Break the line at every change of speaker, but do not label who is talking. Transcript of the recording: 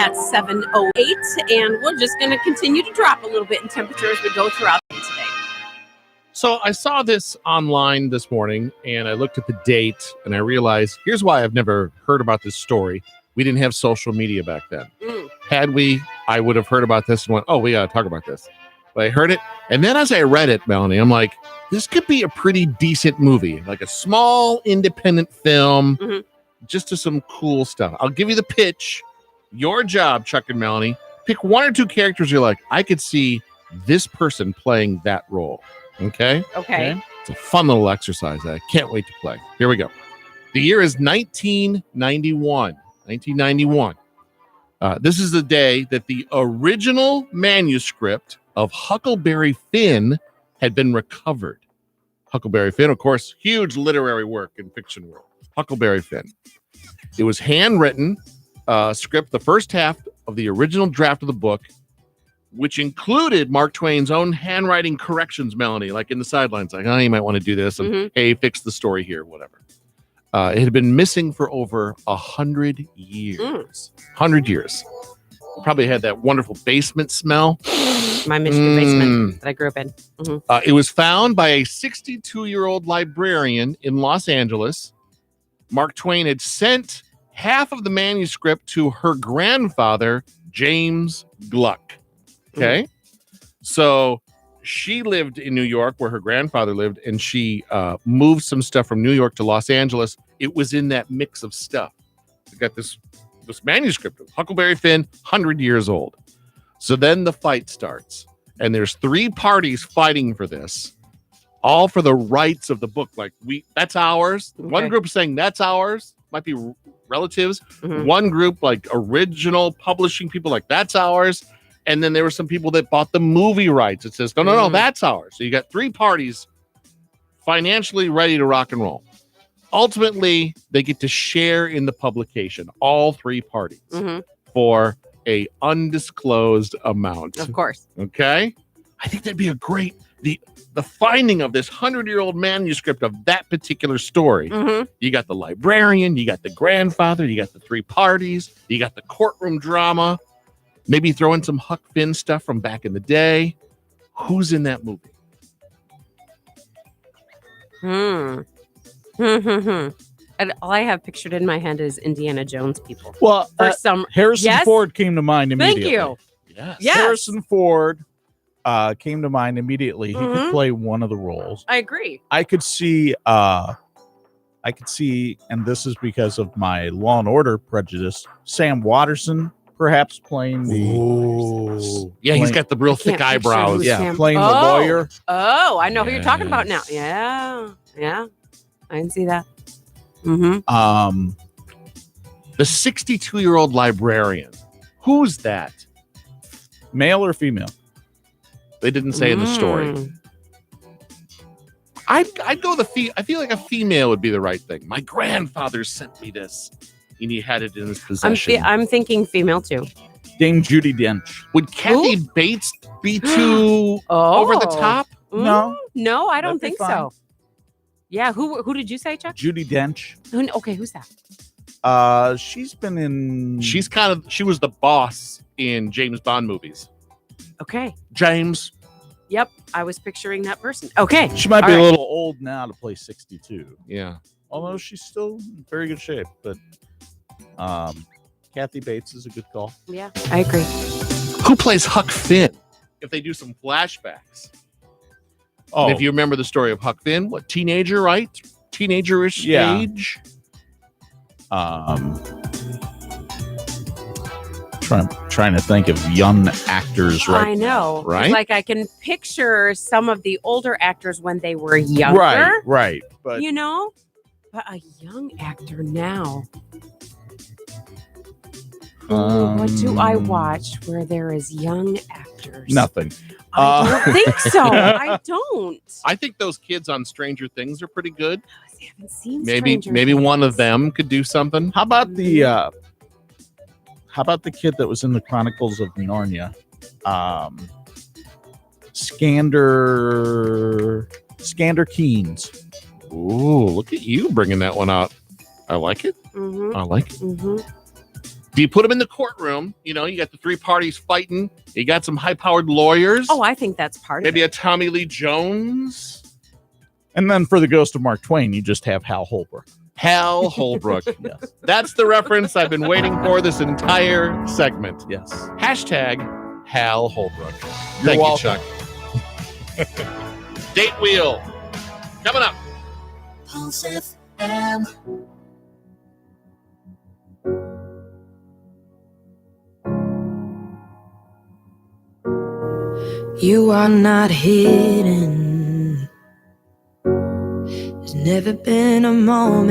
at 7:08, and we're just going to continue to drop a little bit in temperature as we go throughout the day today.
So I saw this online this morning, and I looked at the date, and I realized here's why I've never heard about this story. We didn't have social media back then. Had we, I would have heard about this and went, oh, we got to talk about this. But I heard it, and then as I read it, Melanie, I'm like, this could be a pretty decent movie, like a small independent film, just to some cool stuff. I'll give you the pitch. Your job, Chuck and Melanie, pick one or two characters you're like, I could see this person playing that role. Okay?
Okay.
It's a fun little exercise that I can't wait to play. Here we go. The year is 1991. 1991. This is the day that the original manuscript of Huckleberry Finn had been recovered. Huckleberry Finn, of course, huge literary work in fiction world. Huckleberry Finn. It was handwritten script, the first half of the original draft of the book, which included Mark Twain's own handwriting corrections, Melanie, like in the sidelines, like, oh, you might want to do this, and hey, fix the story here, whatever. It had been missing for over 100 years. 100 years. Probably had that wonderful basement smell.
My Michigan basement that I grew up in.
It was found by a 62-year-old librarian in Los Angeles. Mark Twain had sent half of the manuscript to her grandfather, James Gluck. Okay? So she lived in New York where her grandfather lived, and she moved some stuff from New York to Los Angeles. It was in that mix of stuff. We got this manuscript of Huckleberry Finn, 100 years old. So then the fight starts, and there's three parties fighting for this, all for the rights of the book. Like, that's ours. Okay. One group is saying that's ours, might be relatives. One group, like original publishing people, like that's ours. And then there were some people that bought the movie rights. It says, no, that's ours. So you got three parties financially ready to rock and roll. Ultimately, they get to share in the publication, all three parties, for a undisclosed amount.
Of course.
Okay? I think that'd be a great, the finding of this 100-year-old manuscript of that particular story. You got the librarian, you got the grandfather, you got the three parties, you got the courtroom drama. Maybe throw in some Huck Finn stuff from back in the day. Who's in that movie?
And all I have pictured in my head is Indiana Jones people.
Well, Harrison
Yes?
Ford came to mind immediately.
Thank you.
Yes.
Harrison Ford came to mind immediately. He could play one of the roles.
I agree.
I could see, and this is because of my Law and Order prejudice, Sam Watterson perhaps playing the...
Yeah, he's got the real thick eyebrows.
Yeah, playing the lawyer.
Oh, I know who you're talking about now. Yeah, I can see that.
The 62-year-old librarian. Who's that?
Male or female?
They didn't say in the story. I'd go I feel like a female would be the right thing. My grandfather sent me this, and he had it in his possession.
I'm thinking female too.
Dame Judi Dench.
Would Kathy Bates be too over the top?
No,
I don't think so. Yeah, who did you say, Chuck?
Judi Dench.
Okay, who's that?
She's been in...
She was the boss in James Bond movies.
Okay.
James.
Yep, I was picturing that person. Okay.
She might be a little old now to play 62.
Yeah.
Although she's still in very good shape. But Kathy Bates is a good call.
Yeah, I agree.
Who plays Huck Finn? If they do some flashbacks. Oh. And if you remember the story of Huck Finn, what, teenager, right? Teenager-ish age?
Trying to think of young actors right
I know.
now, right?
Like I can picture some of the older actors when they were younger.
Right. But
but a young actor now. What do I watch where there is young actors?
Nothing.
I don't think so. I don't.
I think those kids on Stranger Things are pretty good.
I haven't seen
Maybe one of them could do something.
How about the kid that was in the Chronicles of Narnia? Skander Keynes.
Ooh, look at you bringing that one out. I like it. I like it. If you put them in the courtroom, you got the three parties fighting. You got some high-powered lawyers.
Oh, I think that's part of
Maybe
it.
a Tommy Lee Jones.
And then for the ghost of Mark Twain, you just have Hal Holbrook.
Hal Holbrook.
Yes.
That's the reference I've been waiting for this entire segment.
Yes.
Hashtag Hal Holbrook.
You're
Thank you,
welcome.
Chuck. Date Wheel. Coming up.
Pulse FM. You are not hidden. There's never been a moment